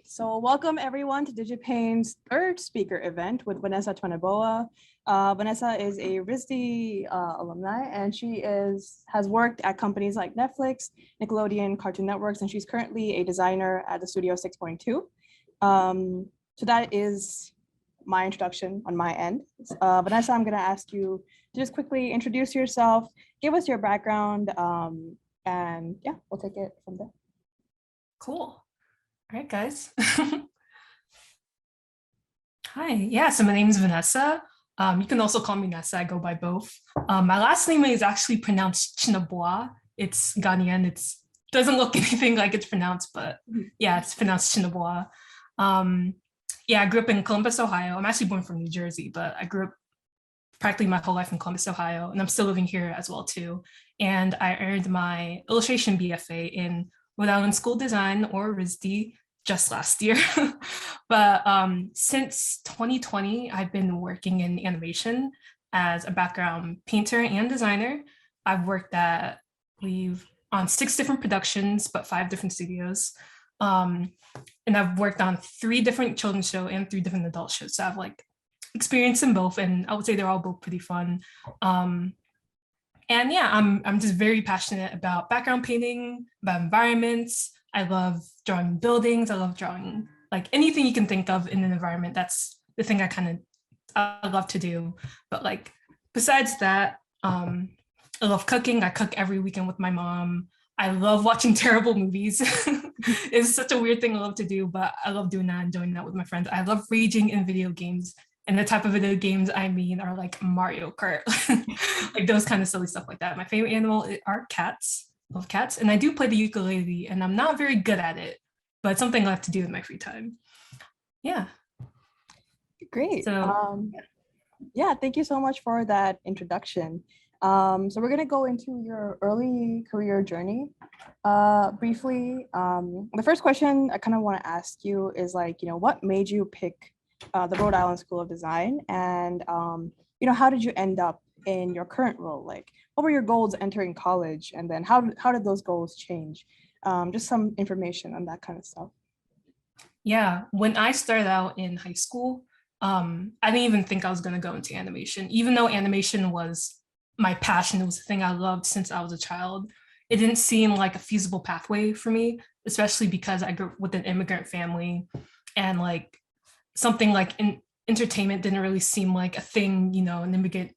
So welcome everyone to DigiPain's third speaker event with Vanessa Twanaboa. Vanessa is a RISD alumni, and she has worked at companies like Netflix, Nickelodeon, Cartoon Networks, and she's currently a designer at the Studio 6.2. So that is my introduction on my end. Vanessa, I'm gonna ask you to just quickly introduce yourself, give us your background, and yeah, we'll take it from there. Cool. All right, guys. Hi, yeah, so my name is Vanessa. You can also call me Nessa, I go by both. My last name is actually pronounced Chinaboa. It's Ghanaian, it doesn't look anything like it's pronounced, but yeah, it's pronounced Chinaboa. Yeah, I grew up in Columbus, Ohio. I'm actually born from New Jersey, but I grew up practically my whole life in Columbus, Ohio, and I'm still living here as well too. And I earned my illustration BFA in Rhode Island School Design, or RISD, just last year. But since 2020, I've been working in animation as a background painter and designer. I've worked on 6 different productions, but 5 different studios. And I've worked on 3 different children's shows and 3 different adult shows. So I've experience in both, and I would say they're all both pretty fun. And yeah, I'm just very passionate about background painting, about environments. I love drawing buildings. I love drawing anything you can think of in an environment. That's the thing I love to do. But besides that, I love cooking. I cook every weekend with my mom. I love watching terrible movies. It's such a weird thing I love to do, but I love doing that and doing that with my friends. I love raging in video games. And the type of video games I mean are Mario Kart, those kind of silly stuff like that. My favorite animal are cats. I love cats. And I do play the ukulele, and I'm not very good at it, but it's something I like to do in my free time. Yeah. Great. So, yeah, thank you so much for that introduction. So we're going to go into your early career journey briefly. The first question I kind of want to ask you is what made you pick the Rhode Island School of Design, and how did you end up in your current role? What were your goals entering college, and then how did those goals change? Just some information on that kind of stuff. Yeah, when I started out in high school, I didn't even think I was going to go into animation, even though animation was my passion. It was the thing I loved since I was a child. It didn't seem like a feasible pathway for me, especially because I grew up with an immigrant family, and something like entertainment didn't really seem like a thing, an immigrant,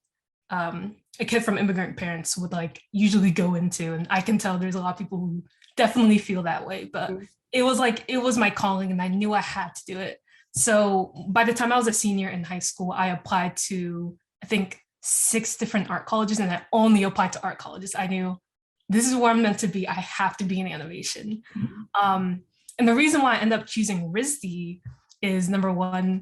a kid from immigrant parents would usually go into. And I can tell there's a lot of people who definitely feel that way, but it was my calling, and I knew I had to do it. So by the time I was a senior in high school, I applied to, I think, 6 different art colleges, and I only applied to art colleges. I knew this is where I'm meant to be. I have to be in animation. And the reason why I ended up choosing RISD is, number one,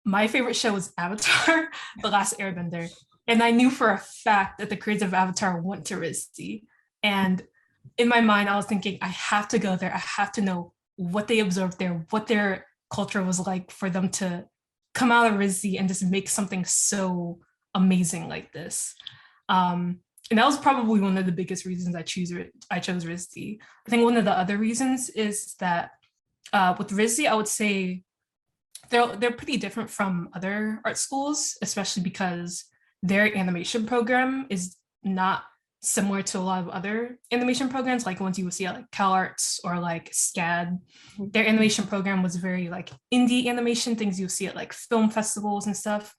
my favorite show was Avatar, The Last Airbender. And I knew for a fact that the creators of Avatar went to RISD. And in my mind, I was thinking, I have to go there. I have to know what they observed there, what their culture was like, for them to come out of RISD and just make something so amazing like this. And that was probably one of the biggest reasons I chose RISD. I think one of the other reasons is that with RISD, I would say they're pretty different from other art schools, especially because their animation program is not similar to a lot of other animation programs, like ones you would see at CalArts or SCAD. Their animation program was very indie animation, things you'll see at film festivals and stuff.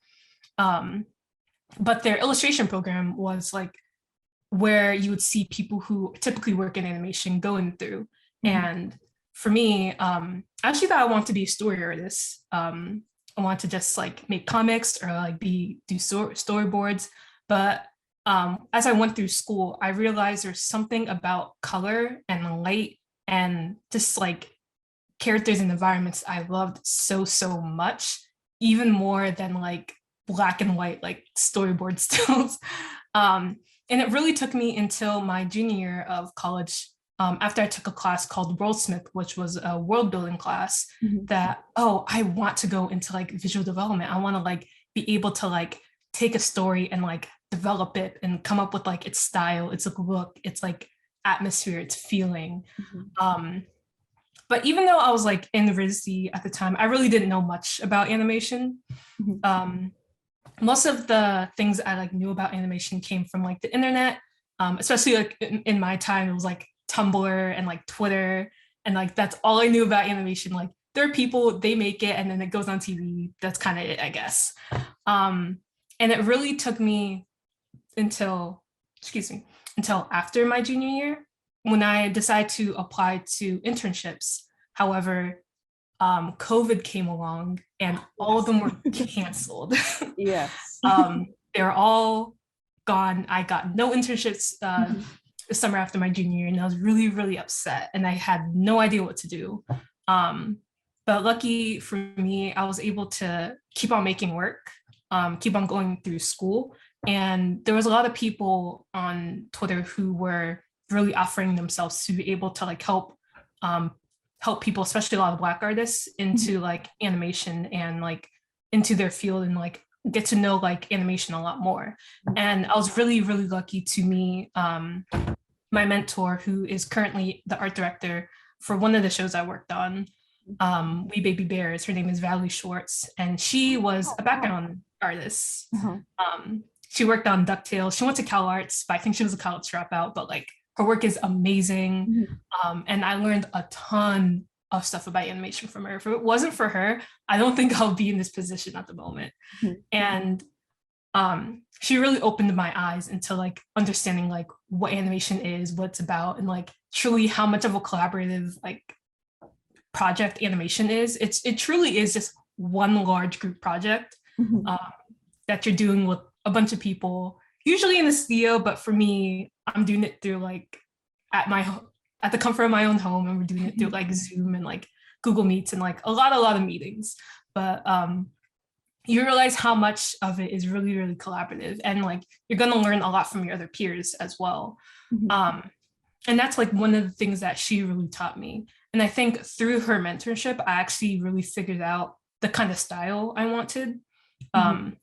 But their illustration program was where you would see people who typically work in animation going through. And for me, I actually thought I wanted to be a story artist. I wanted to just make comics or do storyboards. But as I went through school, I realized there's something about color and light and just characters and environments I loved so much, even more than black and white storyboard stills. And it really took me until my junior year of college, after I took a class called Worldsmith, which was a world building class, that, I want to go into visual development. I want to be able to take a story and develop it and come up with its style, its look, its atmosphere, its feeling. But even though I was like in residency at the time, I really didn't know much about animation. Most of the things I like knew about animation came from like the internet, especially like in my time, it was like Tumblr and like Twitter, and like that's all I knew about animation. Like there are people, they make it and then it goes on TV. That's kind of it, I guess. And it really took me until after my junior year when I decided to apply to internships. However, COVID came along and all of them were canceled. Yes. They're all gone. I got no internships the summer after my junior year, and I was really, really upset, and I had no idea what to do. But lucky for me, I was able to keep on making work, keep on going through school. And there was a lot of people on Twitter who were really offering themselves to be able to like help people, especially a lot of Black artists, into like animation and like into their field and like get to know like animation a lot more. And I was really, really lucky to meet my mentor, who is currently the art director for one of the shows I worked on, We Baby Bears. Her name is Valerie Schwartz, and she was a background artist. She worked on DuckTales. She went to Cal Arts, but I think she was a college dropout, but like her work is amazing. And I learned a ton of stuff about animation from her. If it wasn't for her, I don't think I'll be in this position at the moment. And she really opened my eyes into like understanding like what animation is, what it's about, and like truly how much of a collaborative like project animation is. It truly is just one large group project that you're doing with a bunch of people, usually in the studio, but for me, I'm doing it through like at the comfort of my own home, and we're doing it through like Zoom and like Google Meets and like a lot of meetings. But you realize how much of it is really, really collaborative, and like you're gonna learn a lot from your other peers as well. And that's like one of the things that she really taught me. And I think through her mentorship, I actually really figured out the kind of style I wanted.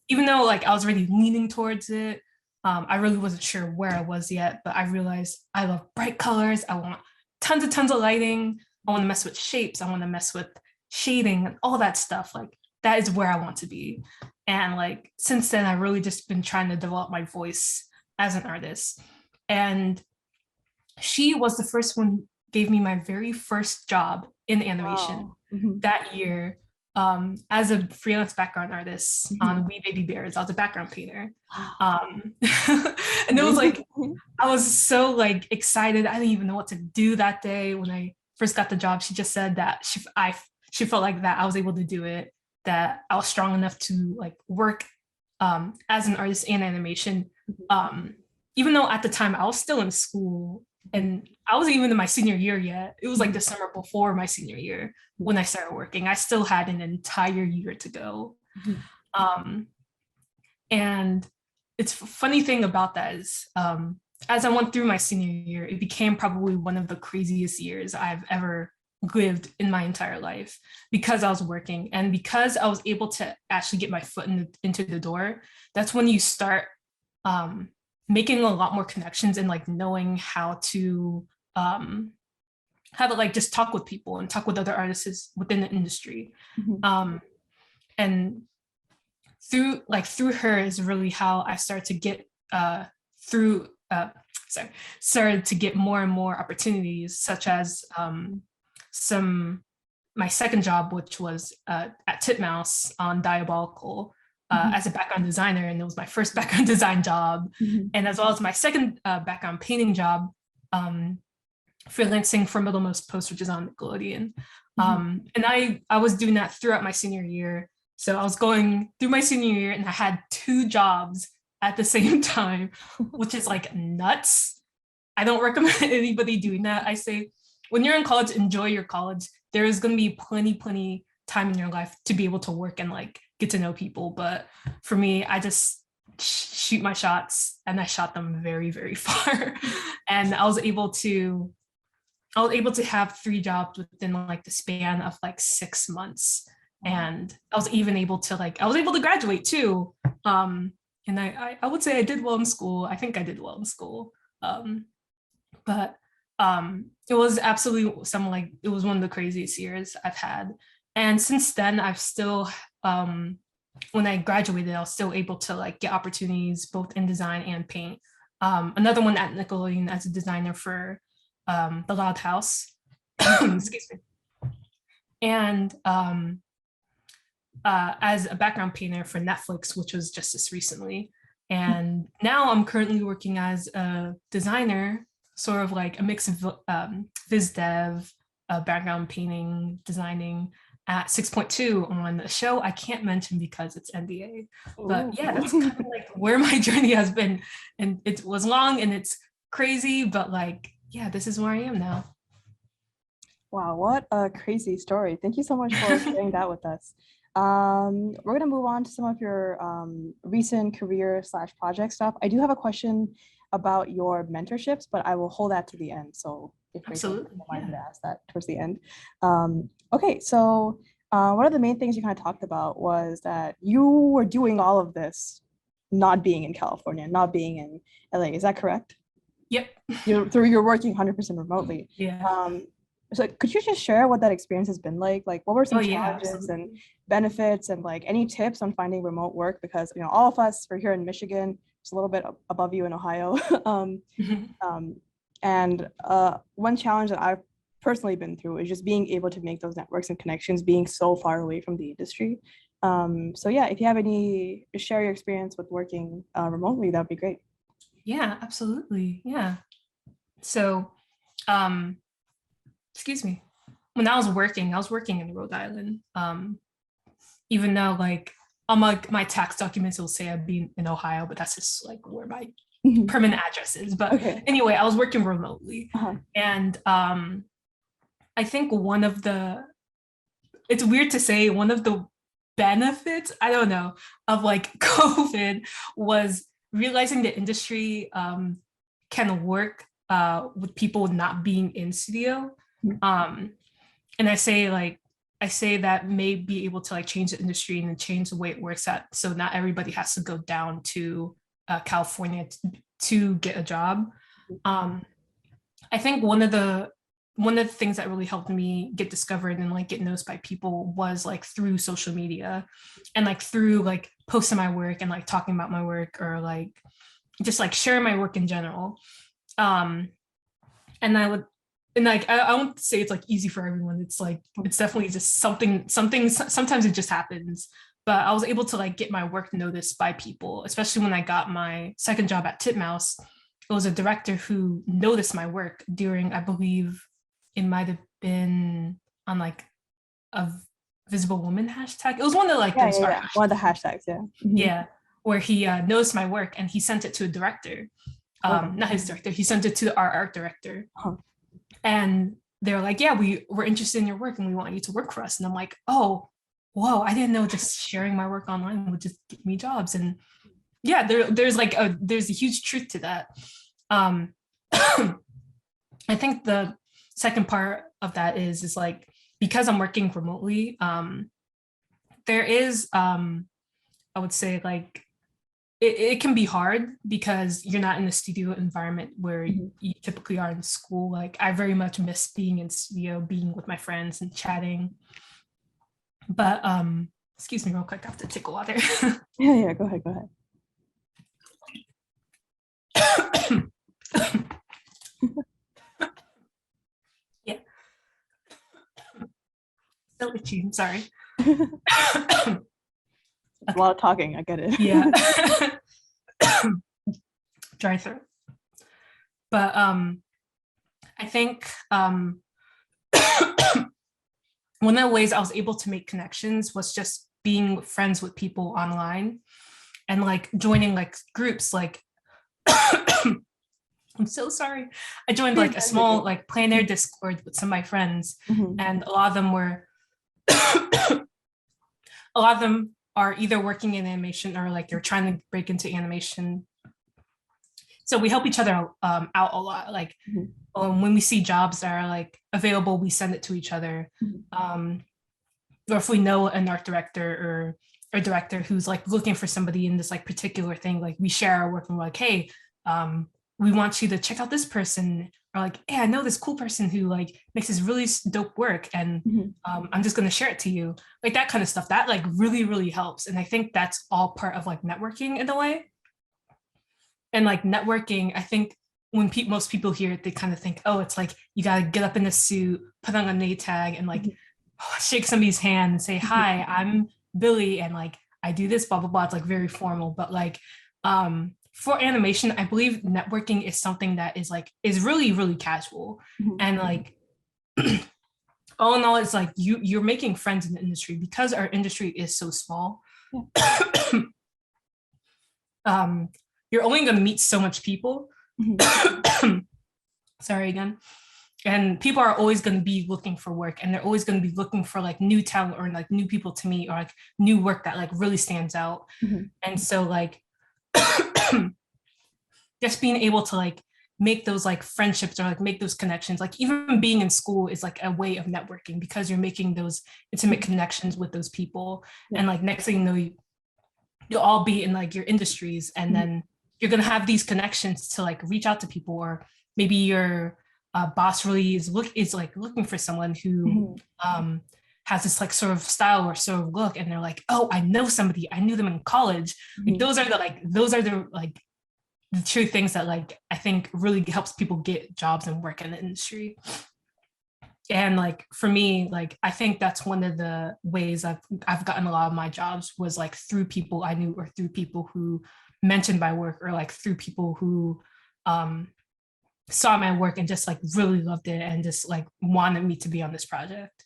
Even though like I was already leaning towards it, I really wasn't sure where I was yet, but I realized I love bright colors. I want tons of lighting. I want to mess with shapes. I want to mess with shading and all that stuff. Like that is where I want to be. And like since then, I've really just been trying to develop my voice as an artist. And she was the first one who gave me my very first job in animation that year. As a freelance background artist on We Baby Bears. I was a background painter. And it was like, I was so like excited. I didn't even know what to do that day. When I first got the job, she just said that she felt like that I was able to do it, that I was strong enough to like work as an artist in animation. Even though at the time I was still in school and I wasn't even in my senior year yet. It was like the summer before my senior year when I started working. I still had an entire year to go. And it's funny thing about that is as I went through my senior year, it became probably one of the craziest years I've ever lived in my entire life, because I was working and because I was able to actually get my foot into the door. That's when you start making a lot more connections and like knowing how to like just talk with people and talk with other artists within the industry. And through her is really how I started to get started to get more and more opportunities, such as my second job, which was at Titmouse on Diabolical, as a background designer, and it was my first background design job, and as well as my second background painting job, freelancing for Middlemost Post, which is on Nickelodeon. And I was doing that throughout my senior year. So I was going through my senior year and I had 2 jobs at the same time, which is like nuts. I don't recommend anybody doing that. I say, when you're in college, enjoy your college. There is going to be plenty time in your life to be able to work and like get to know people. But for me, I just shoot my shots, and I shot them very, very far. And I was able to have 3 jobs within like the span of like 6 months. And I was able to graduate too. And I would say I did well in school. I think I did well in school. But it was absolutely some like it was one of the craziest years I've had. And since then, I've still when I graduated, I was still able to like get opportunities both in design and paint. Another one at Nickelodeon as a designer for The Loud House. Excuse me. And as a background painter for Netflix, which was just this recently. And now I'm currently working as a designer, sort of like a mix of viz dev, background painting, designing at 6.2 on a show I can't mention because it's NDA. But yeah, that's kind of like where my journey has been. And it was long and it's crazy, but like, yeah, this is where I am now. Wow, what a crazy story. Thank you so much for sharing that with us. We're going to move on to some of your recent career / project stuff. I do have a question about your mentorships, but I will hold that to the end. So if Rachel doesn't mind to ask that towards the end. Okay, so one of the main things you kind of talked about was that you were doing all of this not being in California, not being in LA. Is that correct? Yep. You're working 100% remotely. Yeah. So could you just share what that experience has been like? Like, what were some challenges and benefits, and like any tips on finding remote work? Because all of us, we're here in Michigan, just a little bit above you in Ohio. And one challenge that I've personally been through is just being able to make those networks and connections, being so far away from the industry. So yeah, if you have share your experience with working remotely, that'd be great. Yeah, absolutely. Yeah. So, excuse me, when I was working in Rhode Island, even though like on my tax documents will say I'd be in Ohio, but that's just like where my permanent address is. But anyway, I was working remotely. And I think it's weird to say, one of the benefits, I don't know, of like COVID was realizing the industry can work with people not being in studio. And I say that may be able to like change the industry and change the way it works out. So not everybody has to go down to California to get a job. I think one of the things that really helped me get discovered and like get noticed by people was like through social media and like through like posting my work and like talking about my work, or like just like sharing my work in general. And I won't say it's like easy for everyone. It's like, it's definitely just something, sometimes it just happens. But I was able to like get my work noticed by people, especially when I got my second job at Titmouse. It was a director who noticed my work during, I believe it might have been on like a Visible Woman hashtag. It was one of like one of the hashtags, yeah. Yeah, where he noticed my work and he sent it to a director. Not his director, he sent it to our art director. And they're like, yeah, we're interested in your work and we want you to work for us. And I'm like, oh, whoa, I didn't know just sharing my work online would just get me jobs. And yeah, there's a huge truth to that. I think the second part of that is like, because I'm working remotely, there is, I would say like, it can be hard because you're not in a studio environment where you typically are in school. Like I very much miss being in studio, being with my friends and chatting. But excuse me real quick, I have to take a water. Yeah, go ahead. Yeah. So itchy, I'm sorry. A lot of talking, I get it. Yeah. Dry throat. But I think one of the ways I was able to make connections was just being friends with people online and like joining like groups like I'm so sorry. I joined like a small like plein air Discord with some of my friends, and a lot of them are either working in animation or like they're trying to break into animation. So we help each other out a lot. Like when we see jobs that are like available, we send it to each other. Or if we know an art director or a director who's like looking for somebody in this like particular thing, like we share our work and we're like, hey, we want you to check out this person. are like, hey, I know this cool person who like makes this really dope work, and I'm just gonna share it to you. Like that kind of stuff, that like really, really helps. And I think that's all part of like networking in a way. And like networking, I think when most people hear it, they kind of think, oh, it's like you gotta get up in a suit, put on a name tag, and like shake somebody's hand and say, hi, I'm Billy, and like I do this, blah blah blah. It's like very formal. But like for animation, I believe networking is something that is really, really casual. And like all in all, it's like you're making friends in the industry because our industry is so small. You're only going to meet so much people. Sorry again. And people are always going to be looking for work, and they're always going to be looking for like new talent or like new people to meet, or like new work that like really stands out. And so like just being able to like make those like friendships or like make those connections, like even being in school is like a way of networking because you're making those intimate connections with those people. And like next thing you know, you'll all be in like your industries, and then you're going to have these connections to like reach out to people. Or maybe your boss really is like looking for someone who has this like sort of style or sort of look, and they're like, oh, I know somebody, I knew them in college. Like those are the true things that like I think really helps people get jobs and work in the industry. And like for me, like I think that's one of the ways I've gotten a lot of my jobs was like through people I knew, or through people who mentioned my work, or like through people who saw my work and just like really loved it and just like wanted me to be on this project.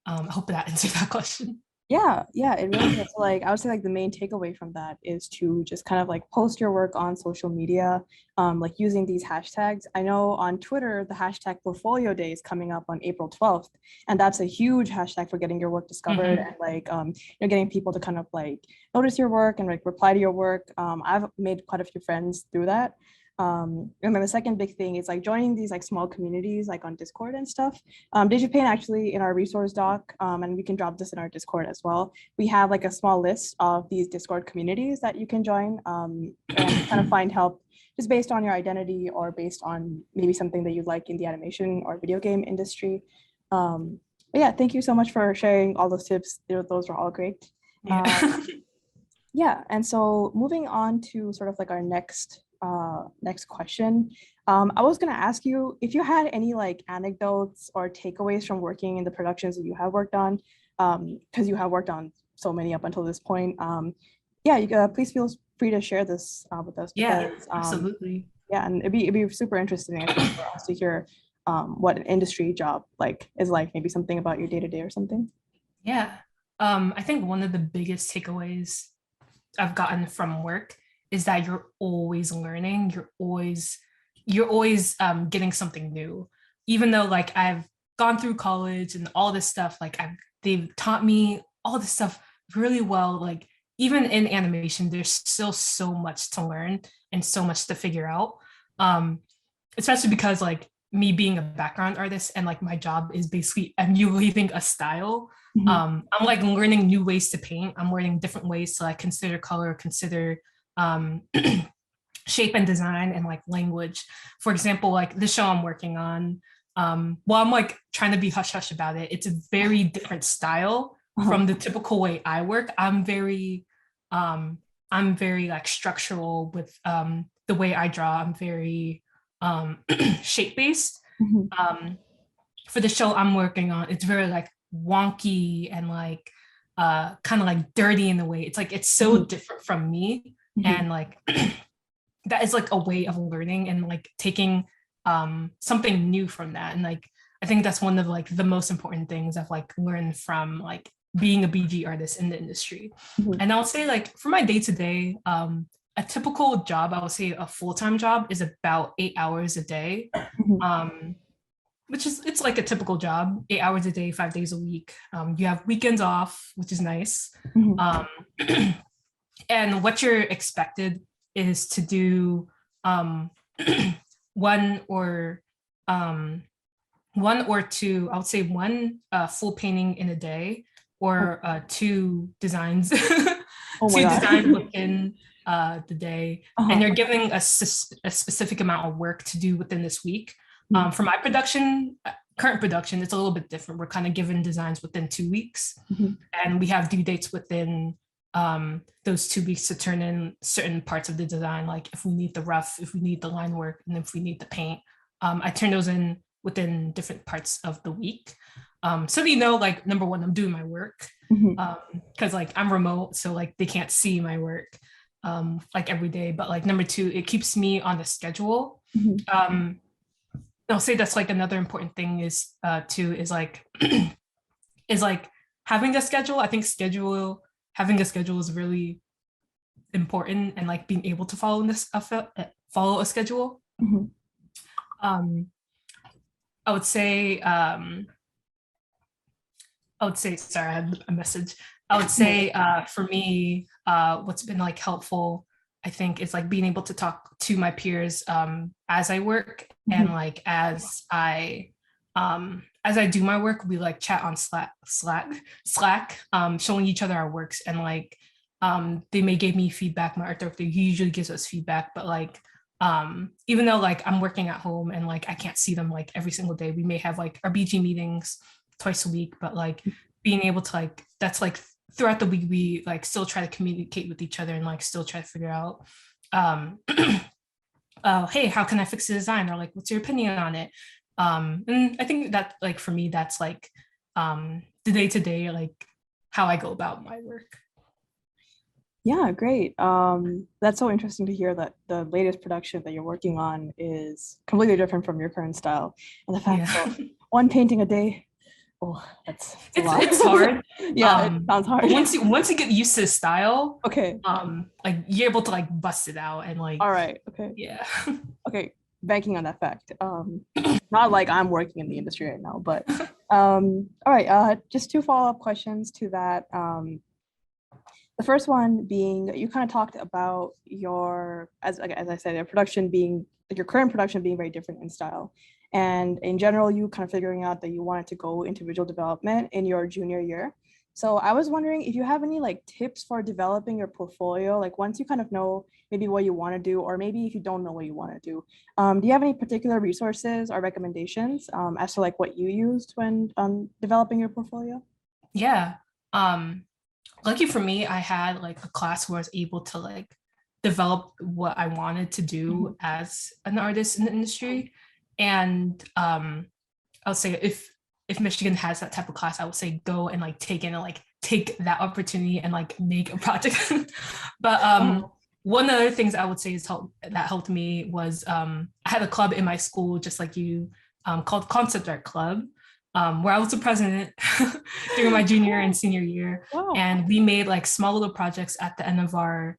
I hope that answered that question. Yeah, it really is. Like I would say like the main takeaway from that is to just kind of like post your work on social media, like using these hashtags. I know on Twitter, the hashtag portfolio day is coming up on April 12th. And that's a huge hashtag for getting your work discovered and like getting people to kind of like notice your work and like reply to your work. I've made quite a few friends through that. And then the second big thing is like joining these like small communities like on Discord and stuff. DigiPaint actually in our resource doc, and we can drop this in our Discord as well. We have like a small list of these Discord communities that you can join and kind of find help just based on your identity or based on maybe something that you like in the animation or video game industry. But yeah, thank you so much for sharing all those tips. Those were all great. Yeah, and so moving on to sort of like our next question. I was going to ask you if you had any like anecdotes or takeaways from working in the productions that you have worked on, because you have worked on so many up until this point. Yeah, you please feel free to share this with us. Yeah, because, absolutely. Yeah, and it'd be super interesting I think, for us to hear what an industry job like is like, maybe something about your day-to-day or something. Yeah, I think one of the biggest takeaways I've gotten from work is that you're always learning. You're always getting something new. Even though like I've gone through college and all this stuff, like they've taught me all this stuff really well. Like even in animation, there's still so much to learn and so much to figure out. Especially because like me being a background artist and like my job is basically emulating a style. I'm like learning new ways to paint. I'm learning different ways to like consider color, consider shape and design, and like language. For example, like the show I'm working on, while I'm like trying to be hush hush about it, it's a very different style from the typical way I work. I'm very like structural with the way I draw. I'm very shape based. For the show I'm working on, it's very like wonky and like kind of like dirty in a way. It's like it's so different from me. And like that is like a way of learning and like taking something new from that. And like I think that's one of like the most important things I've like learned from like being a BG artist in the industry. And I would say like for my day-to-day, a typical job, I would say a full-time job is about 8 hours a day. Which is, it's like a typical job, 8 hours a day, 5 days a week. You have weekends off, which is nice. And what you're expected is to do one or two, I would say one full painting in a day, or two designs, designs within the day. And you're giving a specific amount of work to do within this week. For my production, current production, it's a little bit different. We're kind of given designs within 2 weeks, and we have due dates within those 2 weeks to turn in certain parts of the design, like if we need the rough, if we need the line work, and if we need the paint. I turn those in within different parts of the week. So you know, like, number one, I'm doing my work, because like I'm remote, so like they can't see my work like every day. But like number two, it keeps me on the schedule. I'll say that's like another important thing is too is like is like having a schedule. I think having a schedule is really important, and like being able to follow follow a schedule. I would say sorry, I had a message. I would say for me, what's been like helpful, I think, is like being able to talk to my peers as I work, and like as I do my work, we like chat on Slack, showing each other our works, and like they may give me feedback. My art director usually gives us feedback, but like even though like I'm working at home and like I can't see them like every single day, we may have like our BG meetings twice a week, but like being able to like, that's like throughout the week, we like still try to communicate with each other and like still try to figure out hey, how can I fix the design, or like what's your opinion on it. And I think that like for me, that's like the day-to-day, like how I go about my work. Yeah, great. That's so interesting to hear that the latest production that you're working on is completely different from your current style, and the fact that one painting a day. Oh, it's hard. Yeah, it sounds hard. But once you get used to the style, okay, like you're able to like bust it out and like. All right. Okay. Yeah. Okay. Banking on that fact. Not like I'm working in the industry right now, but all right. Just 2 follow-up questions to that. The first one being, you kind of talked about your, as I said, your production being, like your current production being very different in style. And in general, you kind of figuring out that you wanted to go into visual development in your junior year. So I was wondering if you have any like tips for developing your portfolio, like once you kind of know maybe what you want to do, or maybe if you don't know what you want to do. Do you have any particular resources or recommendations as to like what you used when developing your portfolio? Yeah. Lucky for me, I had like a class where I was able to like develop what I wanted to do as an artist in the industry. And I would say if Michigan has that type of class, I would say go and like take that opportunity and like make a project. But one of the things I would say that helped me was I had a club in my school, just like you, called Concept Art Club, where I was the president during my junior and senior year. Wow. And we made like small little projects at the end of our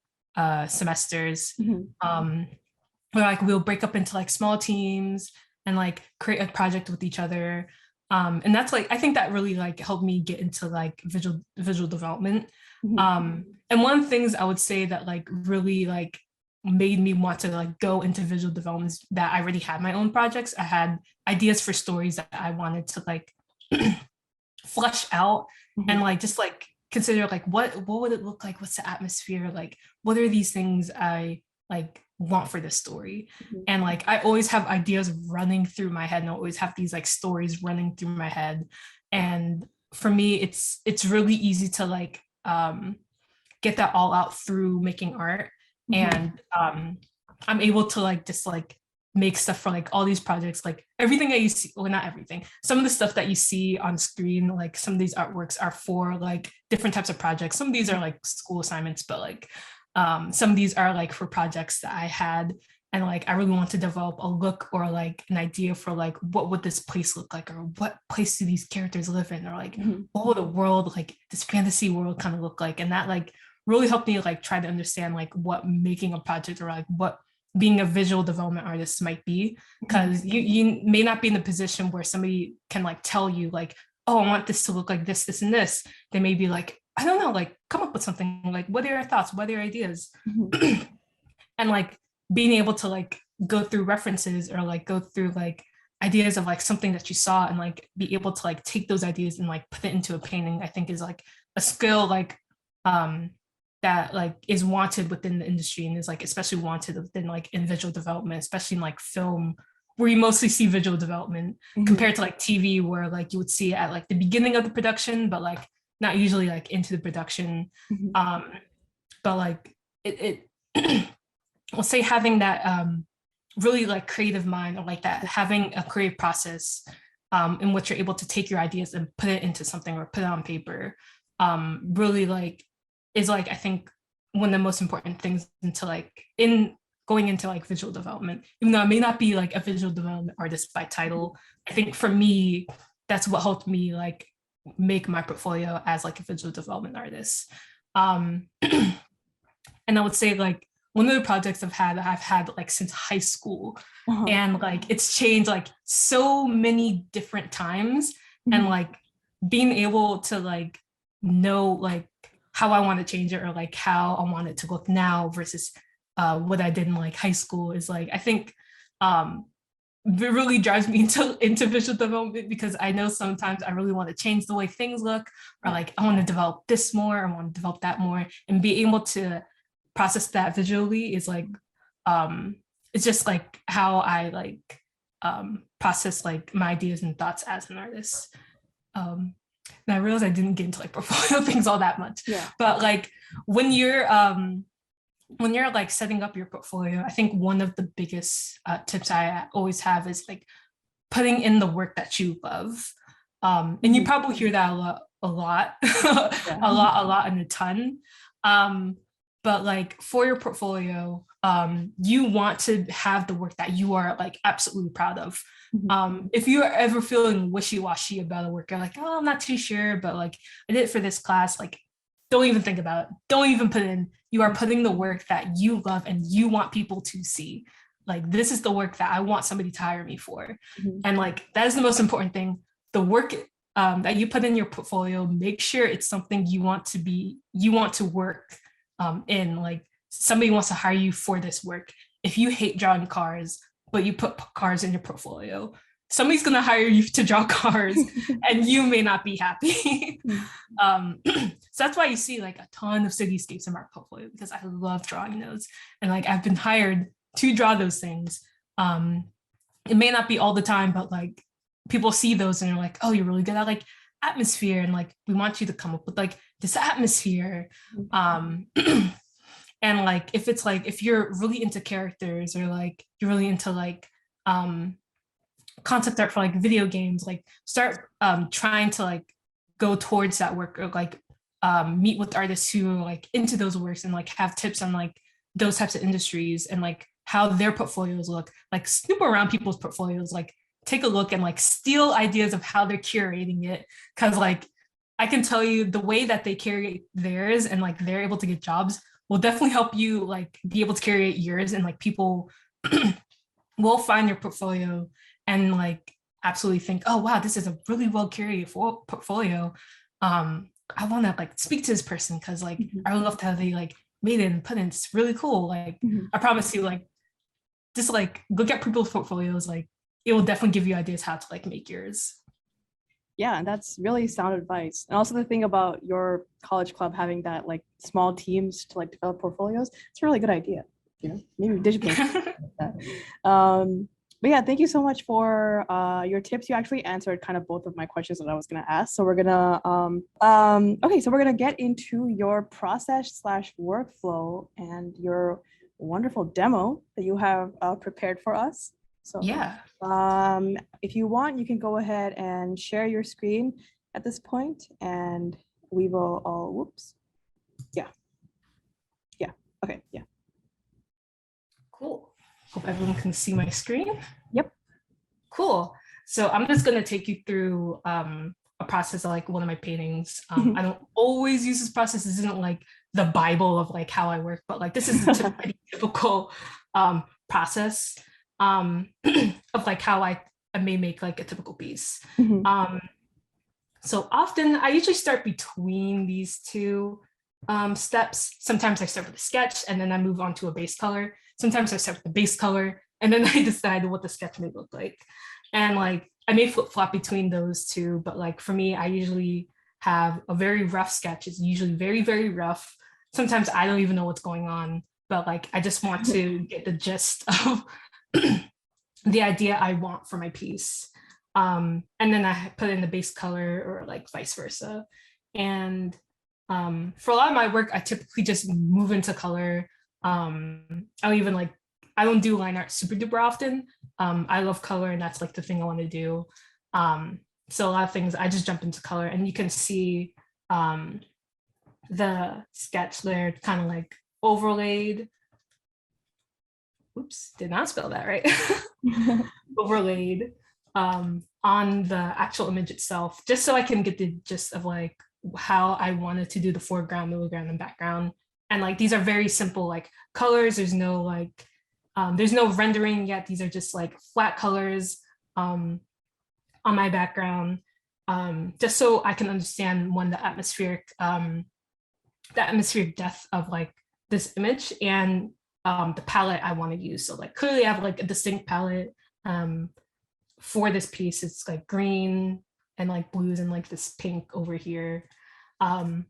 semesters. Where like we'll break up into like small teams and like create a project with each other. And that's like, I think that really like helped me get into like visual development. And one of the things I would say that like really like made me want to like go into visual development is that I already had my own projects. I had ideas for stories that I wanted to like flesh out and like just like consider like what would it look like? What's the atmosphere? Like, what are these things I like want for this story? And like I always have ideas running through my head, and I always have these like stories running through my head. And for me, it's really easy to like get that all out through making art. And I'm able to like just like make stuff for like all these projects, like everything that you see, well, not everything, some of the stuff that you see on screen, like some of these artworks are for like different types of projects. Some of these are like school assignments, but like some of these are like for projects that I had, and like I really want to develop a look or like an idea for like what would this place look like, or what place do these characters live in, or like what would the world, like this fantasy world, kind of look like. And that like really helped me like try to understand like what making a project or like what being a visual development artist might be, because you may not be in the position where somebody can like tell you like, oh, I want this to look like this and this. They may be like, I don't know, like come up with something, like what are your thoughts, what are your ideas? And like being able to like go through references or like go through like ideas of like something that you saw and like be able to like take those ideas and like put it into a painting, I think is like a skill like that like is wanted within the industry, and is like especially wanted within like in visual development, especially in like film where you mostly see visual development compared to like TV, where like you would see it at like the beginning of the production, but like not usually like into the production. But like it we'll say having that really like creative mind, or like that having a creative process in which you're able to take your ideas and put it into something or put it on paper, really like is like I think one of the most important things into like in going into like visual development. Even though I may not be like a visual development artist by title, I think for me that's what helped me like make my portfolio as like a visual development artist. And I would say like one of the projects I've had like since high school, and like it's changed like so many different times, and like being able to like know like how I want to change it, or like how I want it to look now versus what I did in like high school is like I think it really drives me into visual development, because I know sometimes I really want to change the way things look, or like I want to develop this more, I want to develop that more, and be able to process that visually is like it's just like how I like process like my ideas and thoughts as an artist. And I realized I didn't get into like portfolio things all that much, but like when you're like setting up your portfolio, I think one of the biggest tips I always have is like putting in the work that you love. And you probably hear that a lot, a lot and a ton. But like for your portfolio, you want to have the work that you are like absolutely proud of. If you are ever feeling wishy-washy about a work, you're like, oh, I'm not too sure, but like I did it for this class, like don't even think about it. Don't even put it in. You are putting the work that you love and you want people to see. Like, this is the work that I want somebody to hire me for. And like, that is the most important thing. The work that you put in your portfolio, make sure it's something you want to work in. Like, somebody wants to hire you for this work. If you hate drawing cars, but you put cars in your portfolio, somebody's going to hire you to draw cars and you may not be happy. So that's why you see like a ton of cityscapes in my portfolio, because I love drawing those. And like, I've been hired to draw those things. It may not be all the time, but like people see those and they're like, oh, you're really good at like atmosphere. And like, we want you to come up with like this atmosphere. And like, if you're really into characters, or like, you're really into like, concept art for like video games, like start trying to like go towards that work, or like meet with artists who are like into those works, and like have tips on like those types of industries and like how their portfolios look. Like snoop around people's portfolios, like take a look and like steal ideas of how they're curating it, because like I can tell you the way that they curate theirs and like they're able to get jobs will definitely help you like be able to curate yours. And like people will find your portfolio and like absolutely think, oh wow, this is a really well curated portfolio. I want to like speak to this person, because like I would love to have they like made it and put in. It's really cool. Like I promise you, like just like look at people's portfolios. Like it will definitely give you ideas how to like make yours. Yeah, that's really sound advice. And also the thing about your college club having that like small teams to like develop portfolios, it's a really good idea. You know, maybe digital. But yeah, thank you so much for your tips. You actually answered kind of both of my questions that I was gonna ask. So we're gonna okay, so we're gonna get into your process/workflow and your wonderful demo that you have prepared for us. So yeah, if you want, you can go ahead and share your screen at this point, and we will all. Whoops. Yeah. Okay. Yeah. Cool. Hope everyone can see my screen. Yep. Cool. So I'm just going to take you through a process of like one of my paintings. I don't always use this process. This isn't like the Bible of like how I work, but like this is a pretty typical process of like how I may make like a typical piece. So often I usually start between these two steps. Sometimes I start with a sketch and then I move on to a base color. Sometimes I start with the base color and then I decide what the sketch may look like. And like, I may flip-flop between those two, but like for me, I usually have a very rough sketch. It's usually very, very rough. Sometimes I don't even know what's going on, but like, I just want to get the gist of the idea I want for my piece. And then I put in the base color or like vice versa. And for a lot of my work, I typically just move into color. I'll even like, I don't do line art super duper often. I love color and that's like the thing I want to do. So a lot of things, I just jump into color and you can see the sketch there kind of like overlaid. Oops, did not spell that right. Overlaid on the actual image itself, just so I can get the gist of like how I wanted to do the foreground, middle ground, and background. And like these are very simple like colors. There's no like there's no rendering yet. These are just like flat colors on my background, just so I can understand when the atmospheric depth of like this image and the palette I want to use. So like clearly I have like a distinct palette for this piece. It's like green and like blues and like this pink over here. And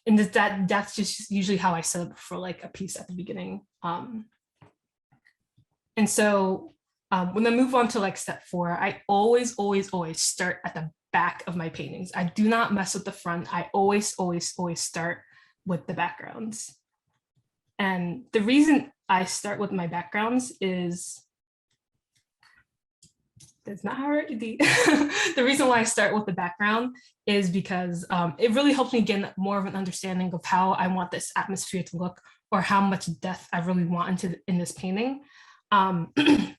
that's just usually how I set up for like a piece at the beginning. And so when I move on to like step 4, I always start at the back of my paintings. I do not mess with the front. I always start with the backgrounds. And the reason I start with my backgrounds is, that's not how I write the the reason why I start with the background is because it really helps me get more of an understanding of how I want this atmosphere to look or how much depth I really want in this painting. And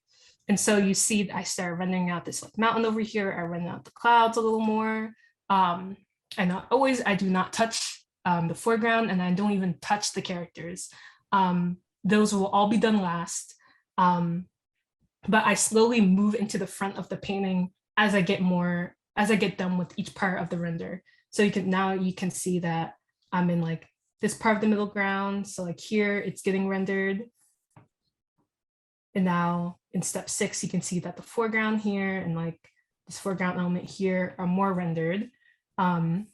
so you see I start rendering out this like mountain over here. I render out the clouds a little more. And I do not touch the foreground and I don't even touch the characters. Those will all be done last. But I slowly move into the front of the painting as I get done with each part of the render. So you can see that I'm in like this part of the middle ground. So like here it's getting rendered. And now in step 6, you can see that the foreground here and like this foreground element here are more rendered. And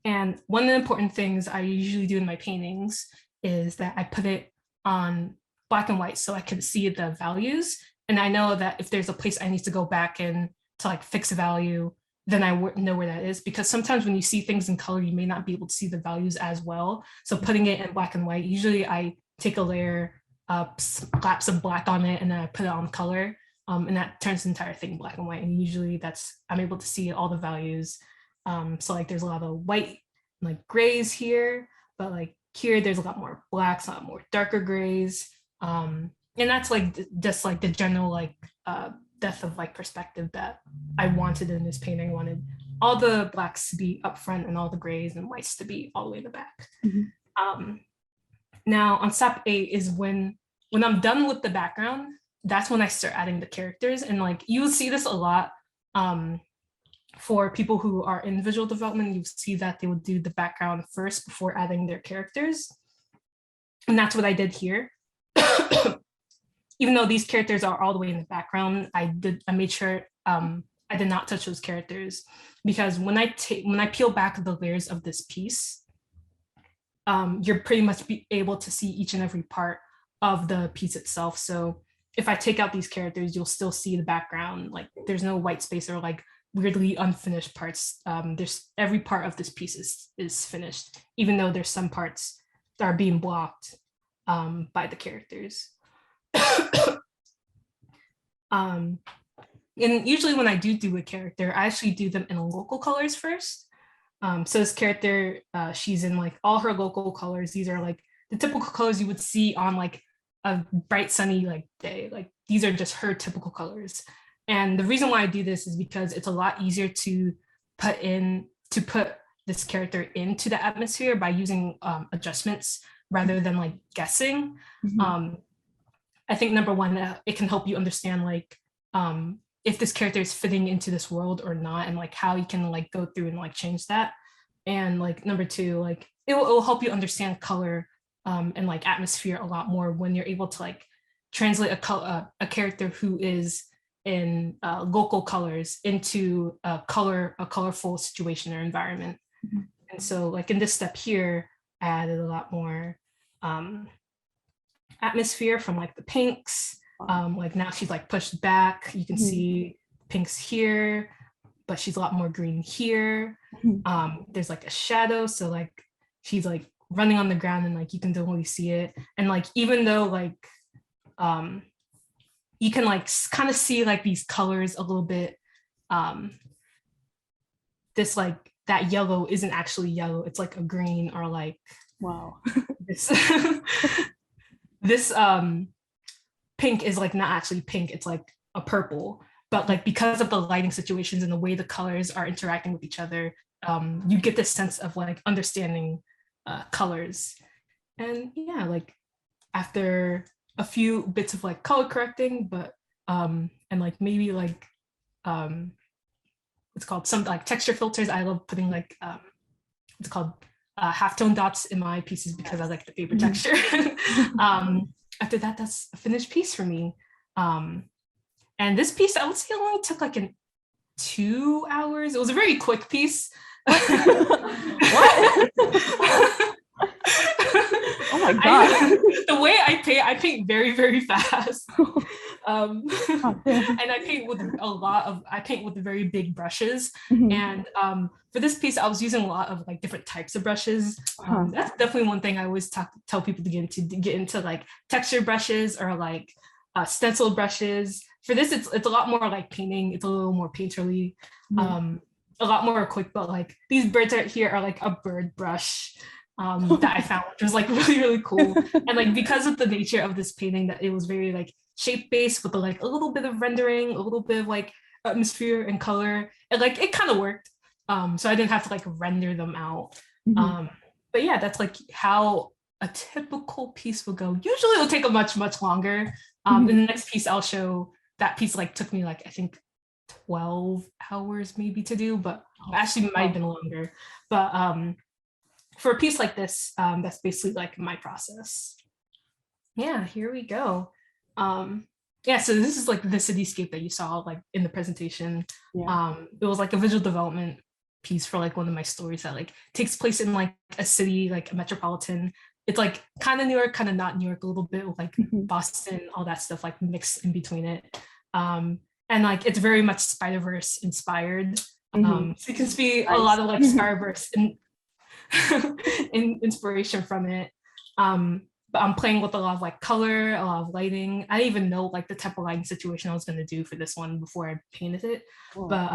one of the important things I usually do in my paintings is that I put it on black and white so I can see the values. And I know that if there's a place I need to go back in to like fix a value, then I know where that is, because sometimes when you see things in color, you may not be able to see the values as well. So putting it in black and white, usually I take a layer, slap some black on it, and then I put it on color. And that turns the entire thing black and white. And usually I'm able to see all the values. So like there's a lot of white, like grays here, but like here there's a lot more blacks, a lot more darker grays. And that's like just like the general like depth of like perspective that I wanted in this painting. I wanted all the blacks to be up front and all the grays and whites to be all the way in the back. Mm-hmm. Now on step 8 is when I'm done with the background, that's when I start adding the characters. And like you will see this a lot for people who are in visual development. You see that they would do the background first before adding their characters. And that's what I did here. Even though these characters are all the way in the background, I made sure I did not touch those characters, because when I peel back the layers of this piece, you're pretty much able to see each and every part of the piece itself. So if I take out these characters, you'll still see the background. Like there's no white space or like weirdly unfinished parts. There's every part of this piece is finished, even though there's some parts that are being blocked by the characters. And usually when I do a character, I actually do them in local colors first. So this character, she's in like all her local colors. These are like the typical colors you would see on like a bright sunny like day. Like these are just her typical colors. And the reason why I do this is because it's a lot easier to put this character into the atmosphere by using adjustments rather than like guessing. Mm-hmm. I think number one, it can help you understand like if this character is fitting into this world or not, and like how you can like go through and like change that. And like number two, like it will help you understand color and like atmosphere a lot more when you're able to like translate a character who is in local colors into a colorful situation or environment. Mm-hmm. And so like in this step here, I added a lot more atmosphere from like the pinks, Like now she's like pushed back. You can Mhm. see pinks here, but she's a lot more green here. Mhm. There's like a shadow, so like she's like running on the ground and like you can totally see it. And like even though like you can like kind of see like these colors a little bit, this like that yellow isn't actually yellow, it's like a green or like Wow. this this pink is like not actually pink, it's like a purple, but like because of the lighting situations and the way the colors are interacting with each other, you get this sense of like understanding colors. And yeah, like after a few bits of like color correcting, but and like maybe like what's called some like texture filters. I love putting like it's called halftone dots in my pieces because I like the paper texture. After that, that's a finished piece for me. And this piece, I would say, only took like 2 hours. It was a very quick piece. What? Oh my god. The way I paint very, very fast. And I paint with I paint with very big brushes. Mhm. And for this piece, I was using a lot of like different types of brushes. That's definitely one thing I always tell people to get into like texture brushes or like stencil brushes. For this, it's a lot more like painting. It's a little more painterly, a lot more quick. But like these birds right here are like a bird brush that I found, which was like really, really cool. And like because of the nature of this painting, that it was very like shape-based with like a little bit of rendering, a little bit of like atmosphere and color, and like it kind of worked. So I didn't have to like render them out. But yeah, that's like how a typical piece will go. Usually it'll take a much, much longer. In the next piece I'll show, that piece like took me like I think 12 hours maybe to do, but actually might have been longer. But for a piece like this, that's basically like my process. Yeah, here we go. Yeah, so this is like the cityscape that you saw like in the presentation. It was like a visual development piece for like one of my stories that like takes place in like a city, like a metropolitan. It's like kind of New York, kind of not New York, a little bit with like Boston, all that stuff like mixed in between it. And like it's very much Spider-Verse inspired. So you can see a lot of like Spider-Verse in inspiration from it. But I'm playing with a lot of like color, a lot of lighting. I didn't even know like the type of lighting situation I was going to do for this one before I painted it. But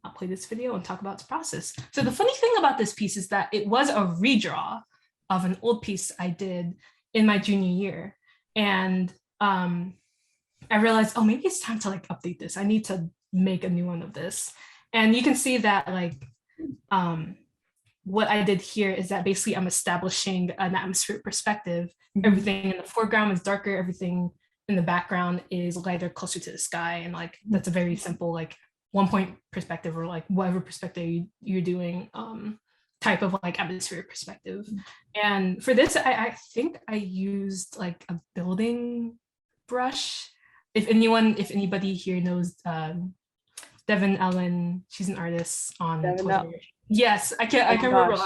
I'll play this video and talk about its process. So the funny thing about this piece is that it was a redraw of an old piece I did in my junior year. And I realized, oh, maybe it's time to like update this. I need to make a new one of this. And you can see that like what I did here is that basically I'm establishing an atmospheric perspective. Everything in the foreground is darker, everything in the background is lighter, closer to the sky. And like that's a very simple like 1-point perspective or like whatever perspective you're doing type of like atmospheric perspective. And for this, I think I used like a building brush. If anybody here knows Devin Ellen, she's an artist on Twitter. Yes, I can't remember.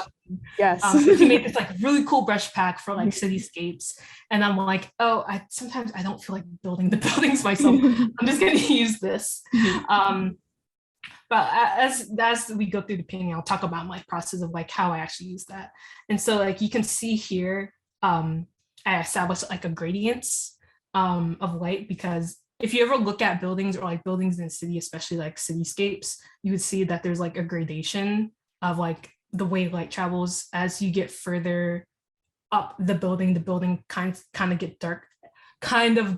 Yes. He made this like really cool brush pack for like cityscapes. And I'm like, oh, sometimes I don't feel like building the buildings myself. I'm just gonna use this. But as we go through the painting, I'll talk about my process of like how I actually use that. And so like you can see here, I established like a gradients of light, because if you ever look at buildings or like buildings in the city, especially like cityscapes, you would see that there's like a gradation of like the way light travels. As you get further up the building kind of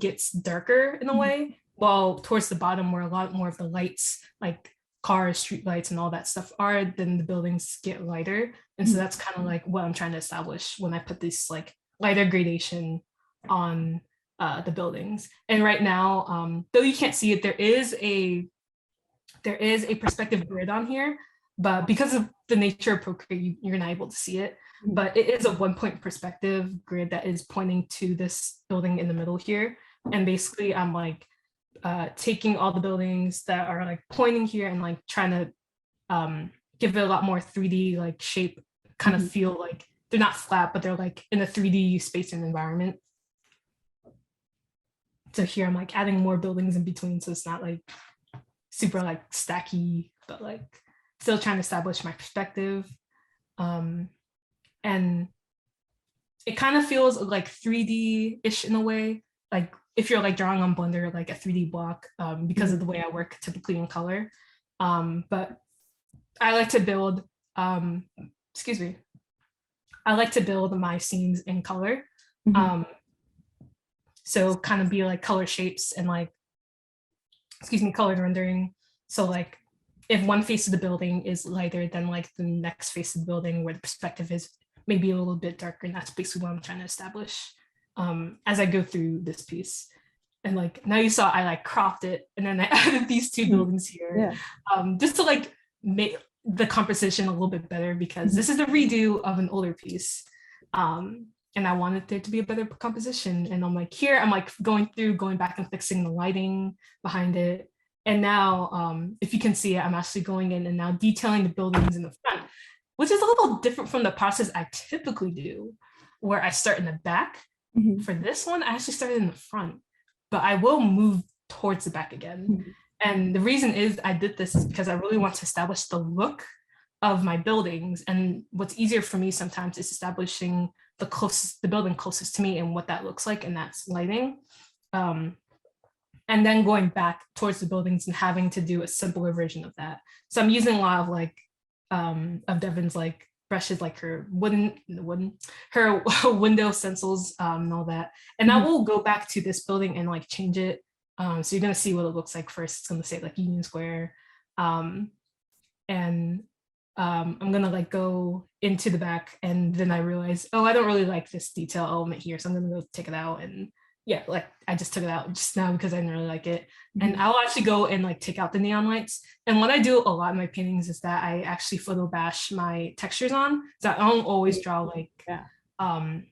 gets darker in a way, while towards the bottom where a lot more of the lights, like cars, street lights and all that stuff are, then the buildings get lighter. And so that's kind of like what I'm trying to establish when I put this like lighter gradation on the buildings. And right now, though you can't see it, there is a perspective grid on here, but because of the nature of Procreate, you're not able to see it. But it is a 1-point perspective grid that is pointing to this building in the middle here. And basically I'm like taking all the buildings that are like pointing here and like trying to give it a lot more 3D like shape, kind of feel like they're not flat, but they're like in a 3D space and environment. So here I'm like adding more buildings in between, so it's not like super like stacky, but like still trying to establish my perspective. And it kind of feels like 3D-ish in a way, like if you're like drawing on Blender, like a 3D block, because of the way I work typically in color. But I like to build, excuse me, I like to build my scenes in color. So kind of be like color shapes and like, excuse me, colored rendering. So like if one face of the building is lighter than like the next face of the building where the perspective is maybe a little bit darker, and that's basically what I'm trying to establish as I go through this piece. And like now you saw I like cropped it and then I added these two buildings here, just to like make the composition a little bit better, because this is a redo of an older piece. And I wanted there to be a better composition. And I'm like, here, I'm like going back and fixing the lighting behind it. And now, if you can see it, I'm actually going in and now detailing the buildings in the front, which is a little different from the process I typically do, where I start in the back. For this one, I actually started in the front, but I will move towards the back again. And the reason is I did this is because I really want to establish the look of my buildings. And what's easier for me sometimes is establishing the building closest to me and what that looks like, and that's lighting. And then going back towards the buildings and having to do a simpler version of that. So I'm using a lot of like, of Devon's like brushes, like her her window stencils and all that. And I will go back to this building and like change it. So you're gonna see what it looks like first. It's gonna say like Union Square. I'm gonna like go into the back, and then I realized, oh, I don't really like this detail element here, so I'm gonna go take it out. And yeah, like I just took it out just now because I didn't really like it. And I'll actually go and like take out the neon lights. And what I do a lot in my paintings is that I actually photo bash my textures on. So I don't always draw like I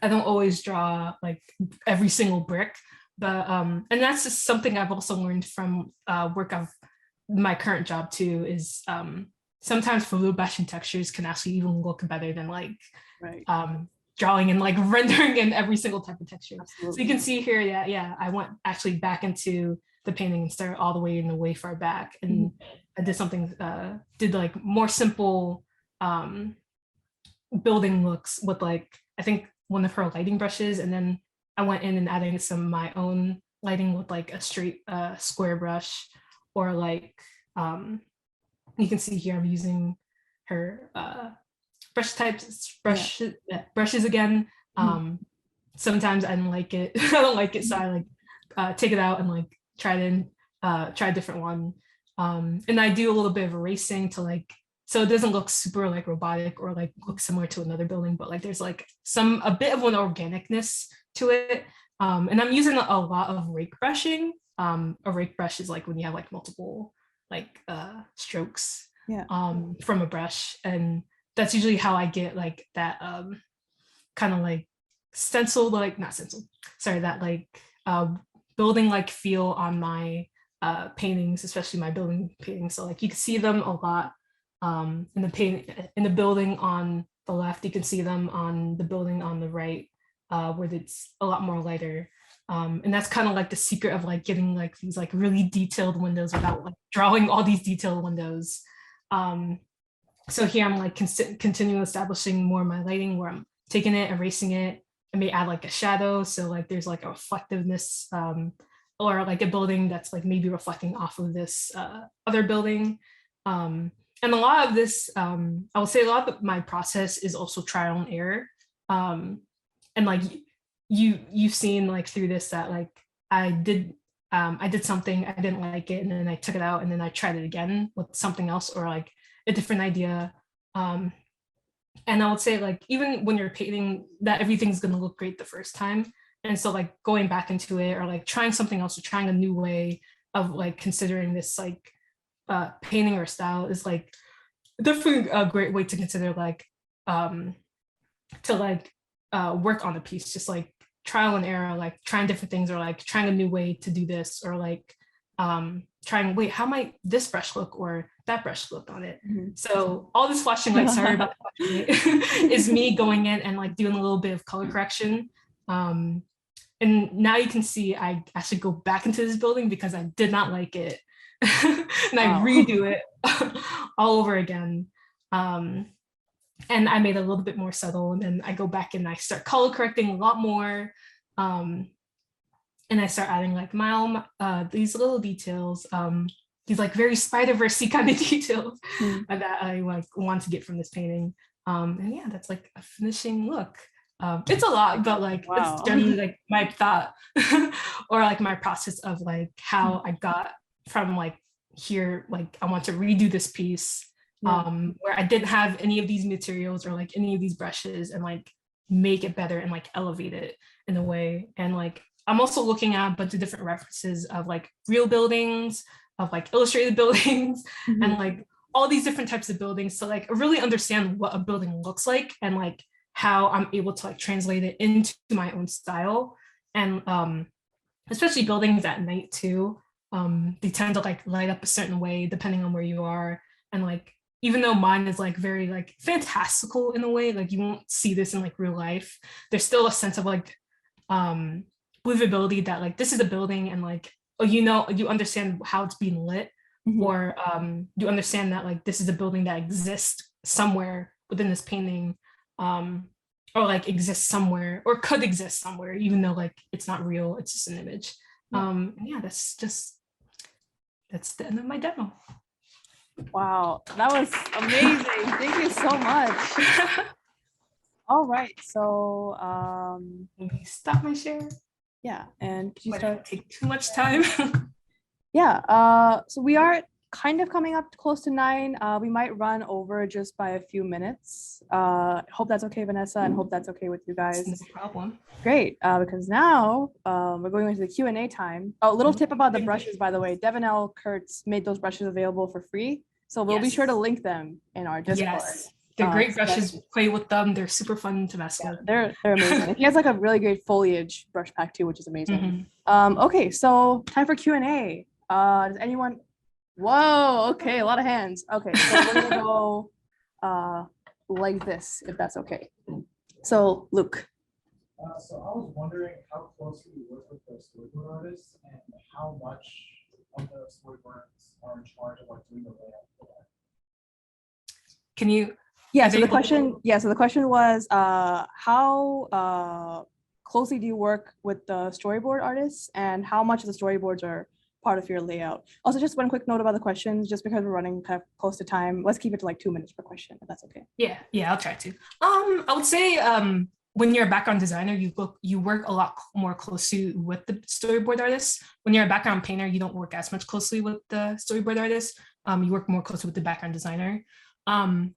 don't always draw like every single brick, but and that's just something I've also learned from work of my current job too, is sometimes photo bashing textures can actually even look better than like drawing and like rendering in every single type of texture. Absolutely. So you can see here that I went actually back into the painting and started all the way in the way far back, and I did something did like more simple building looks with like I think one of her lighting brushes, and then I went in and added some of my own lighting with like a straight square brush, or like you can see here I'm using her brush types, brushes again. Sometimes I don't like it. I don't like it, so I like take it out and like try a different one. And I do a little bit of erasing to like, so it doesn't look super like robotic or like look similar to another building, but like there's like a bit of an organicness to it. And I'm using a lot of rake brushing. A rake brush is like when you have like multiple like strokes from a brush, and that's usually how I get like that kind of like stencil, like not stencil, sorry, that like building like feel on my paintings, especially my building paintings. So like you can see them a lot in the building on the left. You can see them on the building on the right, where it's a lot more lighter. And that's kind of like the secret of like getting like these like really detailed windows without like drawing all these detailed windows. So here I'm like continuing establishing more of my lighting, where I'm taking it, erasing it. I may add like a shadow, so like there's like a reflectiveness, or like a building that's like maybe reflecting off of this other building. And a lot of this, I will say a lot of my process is also trial and error. And like you've seen like through this that like I did something, I didn't like it, and then I took it out and then I tried it again with something else or like a different idea. And I would say like even when you're painting, that everything's going to look great the first time. And so like going back into it or like trying something else or trying a new way of like considering this like painting or style is like definitely a great way to consider like to like work on a piece, just like trial and error, like trying different things or like trying a new way to do this, or like trying, wait, how might this brush look or that brush look on it? So all this flashing light, sorry about the is me going in and like doing a little bit of color correction. and now you can see I actually go back into this building because I did not like it. And I redo it all over again. And I made it a little bit more subtle, and then I go back and I start color correcting a lot more. And I start adding like these little details, these like very Spider-Verse kind of details that I like want to get from this painting. And yeah, that's like a finishing look. It's a lot, but like it's generally like my thought or like my process of like how I got from like here, like I want to redo this piece where I didn't have any of these materials or like any of these brushes, and like make it better and like elevate it in a way. And like I'm also looking at a bunch of different references of like real buildings, of like illustrated buildings, and like all these different types of buildings to like really understand what a building looks like, and like how I'm able to like translate it into my own style. And especially buildings at night too, they tend to like light up a certain way depending on where you are. And like even though mine is like very like fantastical in a way, like you won't see this in like real life, there's still a sense of like believability that like this is a building, and like, oh, you know, you understand how it's being lit, or you understand that like this is a building that exists somewhere within this painting, or like exists somewhere or could exist somewhere, even though like it's not real, it's just an image. And yeah, that's the end of my demo. Wow, that was amazing. Thank you so much. All right, so let me stop my share. Yeah, and could you start? Take too much time. Yeah, so we are kind of coming up close to 9. We might run over just by a few minutes. Hope that's okay, Vanessa, and hope that's okay with you guys. No problem. Great, because now we're going into the Q&A time. Oh, little tip about the brushes, by the way. Devin L. Kurtz made those brushes available for free, so we'll be sure to link them in our Discord. Yes, they're great brushes. Play with them. They're super fun to mess with. They're amazing. He has like a really great foliage brush pack too, which is amazing. Okay, so time for Q&A. Does anyone? Whoa, okay, a lot of hands. Okay, so we're gonna go like this, if that's okay. So Luke. So I was wondering how closely you work with the storyboard artists, and how much of the storyboards are in charge of like doing the layout for that. Can you? Yeah. So the question. Yeah. So the question was, how closely do you work with the storyboard artists, and how much of the storyboards are part of your layout? Also, just one quick note about the questions, just because we're running kind of close to time. Let's keep it to like 2 minutes per question, if that's okay. Yeah, I'll try to. I would say when you're a background designer, you work a lot more closely with the storyboard artists. When you're a background painter, you don't work as much closely with the storyboard artists. You work more closely with the background designer. And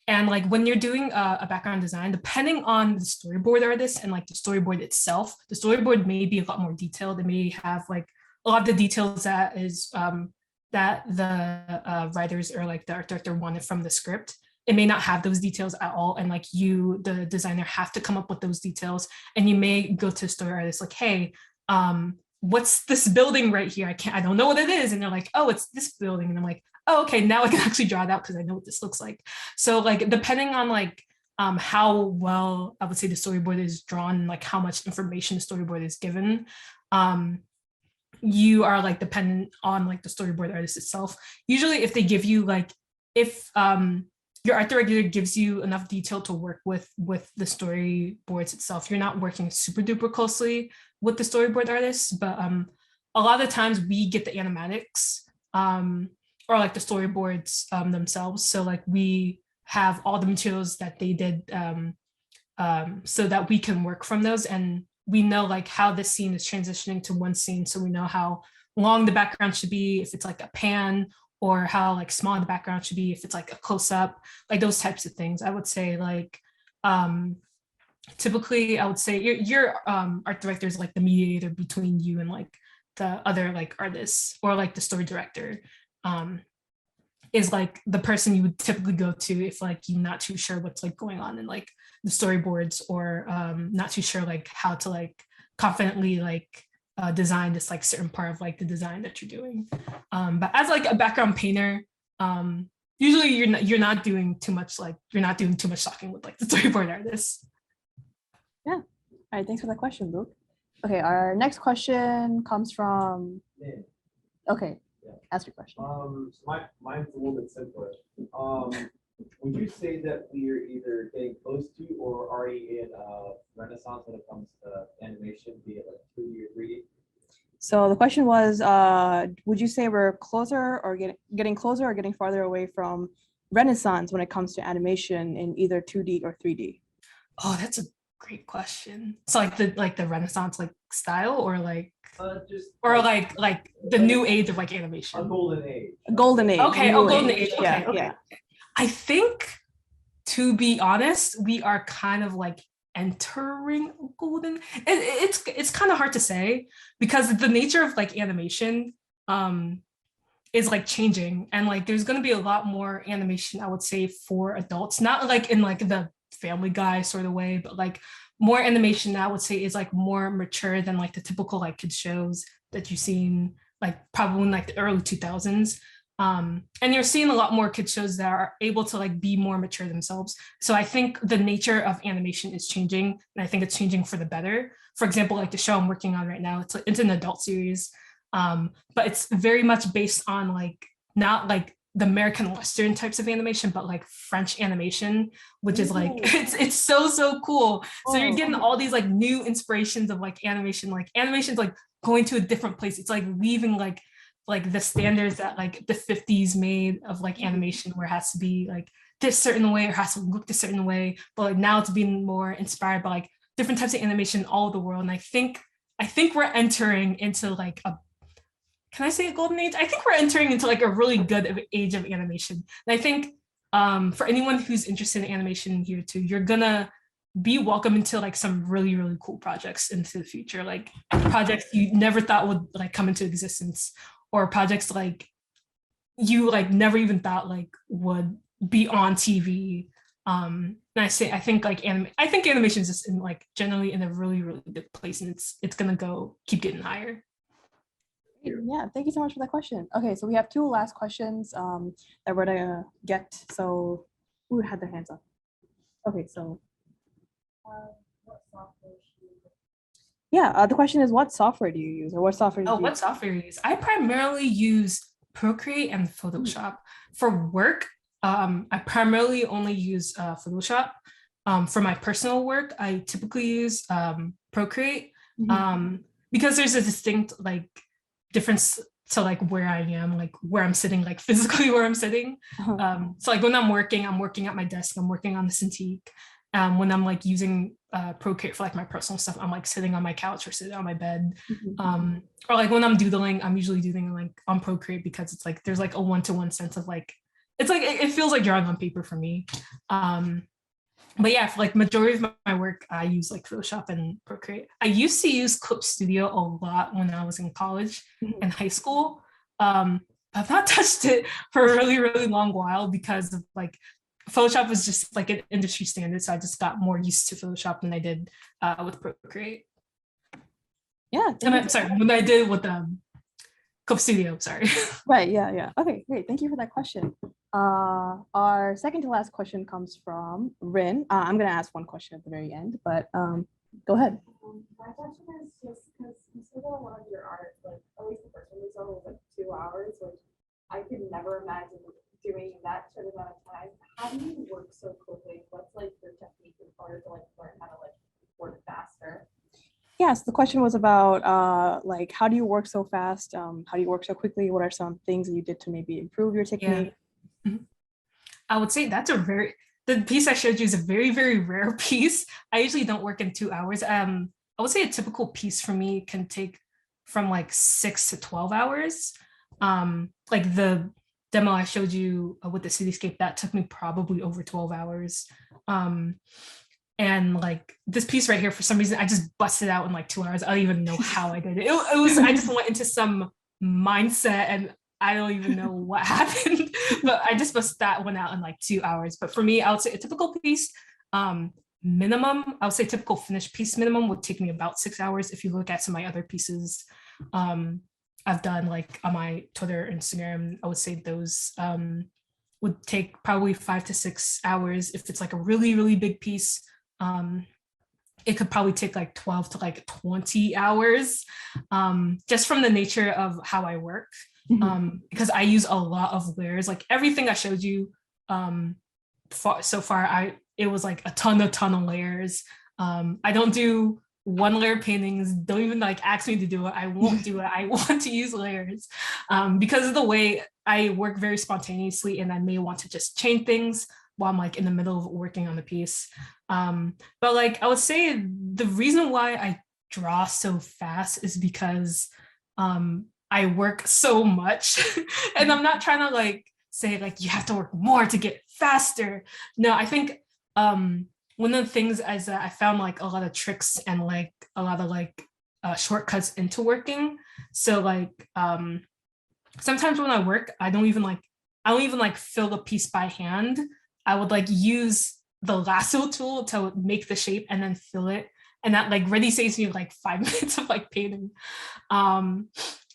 like when you're doing a background design, depending on the storyboard artist and like the storyboard itself, the storyboard may be a lot more detailed. It may have like a lot of the details that is that the writers or like the art director wanted from the script. It may not have those details at all, and like you, the designer, have to come up with those details. And you may go to a story artist like, hey, what's this building right here? I don't know what it is. And they're like, oh, it's this building. And I'm like, oh, okay, now I can actually draw it out because I know what this looks like. So like depending on like how well I would say the storyboard is drawn, like how much information the storyboard is given, you are like dependent on like the storyboard artist itself. Usually if they give you like, if your art director gives you enough detail to work with the storyboards itself, you're not working super duper closely with the storyboard artists, but a lot of times we get the animatics or like the storyboards themselves. So like we have all the materials that they did so that we can work from those, and we know like how this scene is transitioning to one scene. So we know how long the background should be, if it's like a pan, or how like small the background should be, if it's like a close-up, like those types of things. I would say like typically I would say your art director is like the mediator between you and like the other like artists, or like the story director is like the person you would typically go to if like you're not too sure what's like going on in like the storyboards, or not too sure like how to like confidently like design this like certain part of like the design that you're doing. But as like a background painter, usually you're not doing too much talking with like the storyboard artists. Yeah. All right. Thanks for that question, Luke. Okay, our next question comes from, Yeah. okay, Yeah. ask your question. So mine's a little bit simpler. Would you say that we are either getting close to or already in a renaissance when it comes to animation, be it like 2D or 3D? So the question was, would you say we're closer or getting closer or getting farther away from Renaissance when it comes to animation in either 2D or 3D? Oh, that's a great question. So like the Renaissance like style or like Just like the new age of like a animation. golden age. Golden age. Okay, new golden age. Okay, Yeah, okay. yeah. I think, to be honest, we are kind of like entering golden. It's kind of hard to say because the nature of like animation is like changing, and like there's going to be a lot more animation, I would say, for adults, not like in like the Family Guy sort of way, but like more animation I would say is like more mature than like the typical like kids shows that you've seen like probably in like the early 2000s. And you're seeing a lot more kids shows that are able to like be more mature themselves. So I think the nature of animation is changing, and I think it's changing for the better. For example, like the show I'm working on right now, it's an adult series, but it's very much based on like not like the American Western types of animation, but like French animation, which is like it's so cool. So you're getting all these like new inspirations of like animation's like going to a different place. It's like leaving like the standards that like the 50s made of like animation, where it has to be like this certain way or has to look this certain way, but like now it's being more inspired by like different types of animation all over the world. And I think we're entering into like a, can I say a golden age? I think we're entering into like a really good age of animation. And I think for anyone who's interested in animation here too, you're gonna be welcome into like some really cool projects into the future, like projects you never thought would like come into existence, or projects like you like never even thought like would be on TV. And I think like animation is just in like generally in a really good place, and it's gonna keep getting higher. Yeah, thank you so much for that question. Okay, so we have two last questions that we're gonna get. So who had their hands up? Okay, so What software should you use? yeah, the question is, what software do you use, or what software do you What use? software you use? I primarily use Procreate and Photoshop. For work, I primarily only use Photoshop. For my personal work, I typically use Procreate because there's a distinct like difference to like where I am, like where I'm sitting, like physically where I'm sitting. So like when I'm working at my desk, I'm working on the Cintiq. When I'm like using Procreate for like my personal stuff, I'm like sitting on my couch or sitting on my bed. Or like when I'm doodling, I'm usually doodling like on Procreate because it's like there's like a one-to-one sense of like, it's like it feels like drawing on paper for me. But yeah, for like majority of my work, I use like Photoshop and Procreate. I used to use Clip Studio a lot when I was in college and high school. I've not touched it for a really long while because of like Photoshop was just like an industry standard, so I just got more used to Photoshop than I did with Procreate. Yeah, sorry, when I did with Clip Studio. Sorry. Right. Yeah. Okay, great. Thank you for that question. Our second to last question comes from Rin. I'm gonna ask one question at the very end, but go ahead. My question is just because you said that a lot of your art, like at least the first one we saw was like 2 hours, which I could never imagine doing that short amount of time. How do you work so quickly? What's like your technique in order to like learn how to like work faster? Yes, the question was about like how do you work so fast? How do you work so quickly? What are some things that you did to maybe improve your technique? I would say that's the piece I showed you is a very rare piece. I usually don't work in 2 hours. I would say a typical piece for me can take from like 6 to 12 hours. Like the demo I showed you with the cityscape, that took me probably over 12 hours. And like this piece right here, for some reason, I just busted out in like 2 hours. I don't even know how I did it. It was, I just went into some mindset and I don't even know what happened, but I just busted that one out in like 2 hours. But for me, I would say a typical piece, minimum, I would say typical finished piece minimum would take me about 6 hours. If you look at some of my other pieces I've done like on my Twitter, Instagram, I would say those would take probably 5 to 6 hours if it's like a really big piece. it could probably take like 12 to like 20 hours, just from the nature of how I work. Because I use a lot of layers. Like everything I showed you so far, it was like a ton of layers. I don't do one layer paintings. Don't even like ask me to do it. I won't do it. I want to use layers because of the way I work very spontaneously, and I may want to just change things while I'm like in the middle of working on the piece. But like I would say the reason why I draw so fast is because I work so much and I'm not trying to like say like you have to work more to get faster. No, I think one of the things is that I found like a lot of tricks and like a lot of like shortcuts into working. So like sometimes when I work, I don't even like fill the piece by hand. I would like use the lasso tool to make the shape and then fill it. And that like really saves me like 5 minutes of like painting.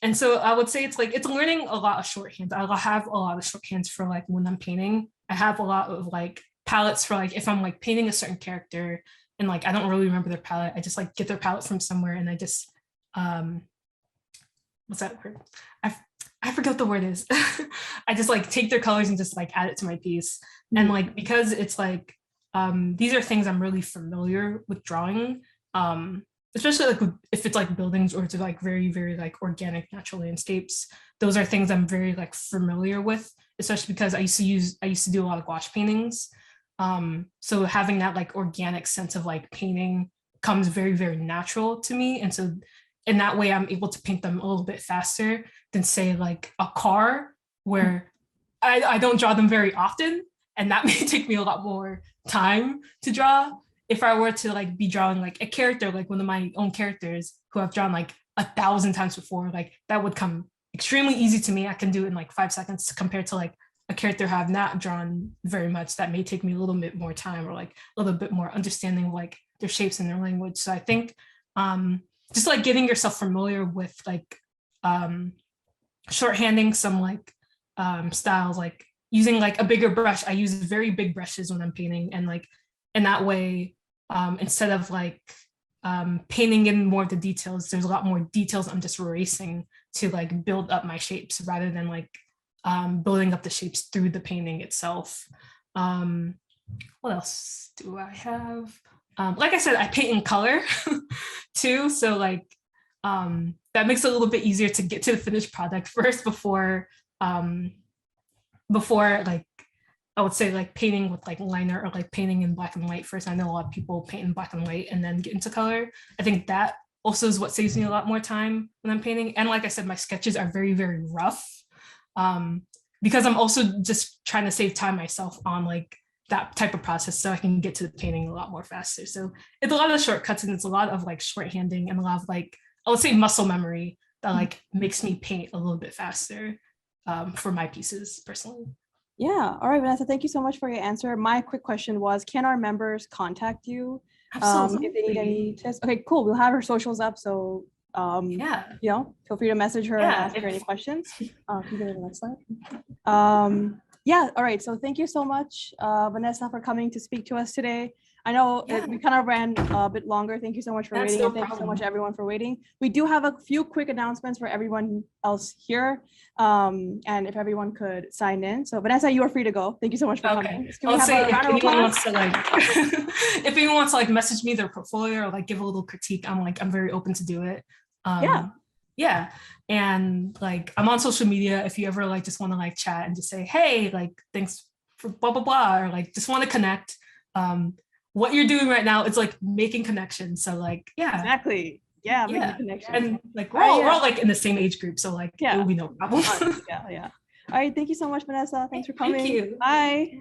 And so I would say it's learning a lot of shorthands. I have a lot of shorthands for like when I'm painting. I have a lot of like palettes for like if I'm like painting a certain character and like I don't really remember their palette, I just like get their palette from somewhere and I just what's that word? I forget what the word is. I just like take their colors and just like add it to my piece. And like because it's like these are things I'm really familiar with drawing. Especially like if it's like buildings or it's like very, very like organic natural landscapes. Those are things I'm very like familiar with, especially because I used to do a lot of gouache paintings. So having that like organic sense of like painting comes very, very natural to me. And so in that way, I'm able to paint them a little bit faster than say like a car where I don't draw them very often. And that may take me a lot more time to draw. If I were to like be drawing like a character, like one of my own characters who I've drawn like 1,000 times before, like that would come extremely easy to me. I can do it in like 5 seconds compared to like a character who I've not drawn very much that may take me a little bit more time or like a little bit more understanding of like their shapes and their language. So I think just like getting yourself familiar with like shorthanding some like styles, like using like a bigger brush. I use very big brushes when I'm painting, and like in that way, instead of like painting in more of the details, there's a lot more details I'm just erasing to like build up my shapes rather than like building up the shapes through the painting itself. What else do I have? Like I said, I paint in color too. So like that makes it a little bit easier to get to the finished product first before like I would say like painting with like liner or like painting in black and white first. I know a lot of people paint in black and white and then get into color. I think that also is what saves me a lot more time when I'm painting. And like I said, my sketches are very, very rough because I'm also just trying to save time myself on like that type of process so I can get to the painting a lot more faster. So it's a lot of shortcuts and it's a lot of like shorthanding and a lot of like, I would say muscle memory that like makes me paint a little bit faster for my pieces personally. Yeah. All right, Vanessa, thank you so much for your answer. My quick question was, can our members contact you if they need any tips? Okay, cool. We'll have her socials up. So, yeah, you know, feel free to message her and ask her any questions. Can you go to the next slide? Yeah. All right. So thank you so much, Vanessa, for coming to speak to us today. I know we kind of ran a bit longer. Thank you so much for waiting. And thank you so much, everyone, for waiting. We do have a few quick announcements for everyone else here. And if everyone could sign in. So Vanessa, you are free to go. Thank you so much for coming. I'll say if anyone wants to like, if anyone wants to like message me their portfolio or like give a little critique, I'm very open to do it. Yeah. And like, I'm on social media. If you ever like just want to like chat and just say, hey, like, thanks for blah, blah, blah, or like, just want to connect. What you're doing right now, it's like making connections. So like, yeah. Exactly. Yeah, making connections. And like, we're all like in the same age group. So like, it will be no problem. Yeah. All right. Thank you so much, Vanessa. Thanks for coming. Thank you. Bye.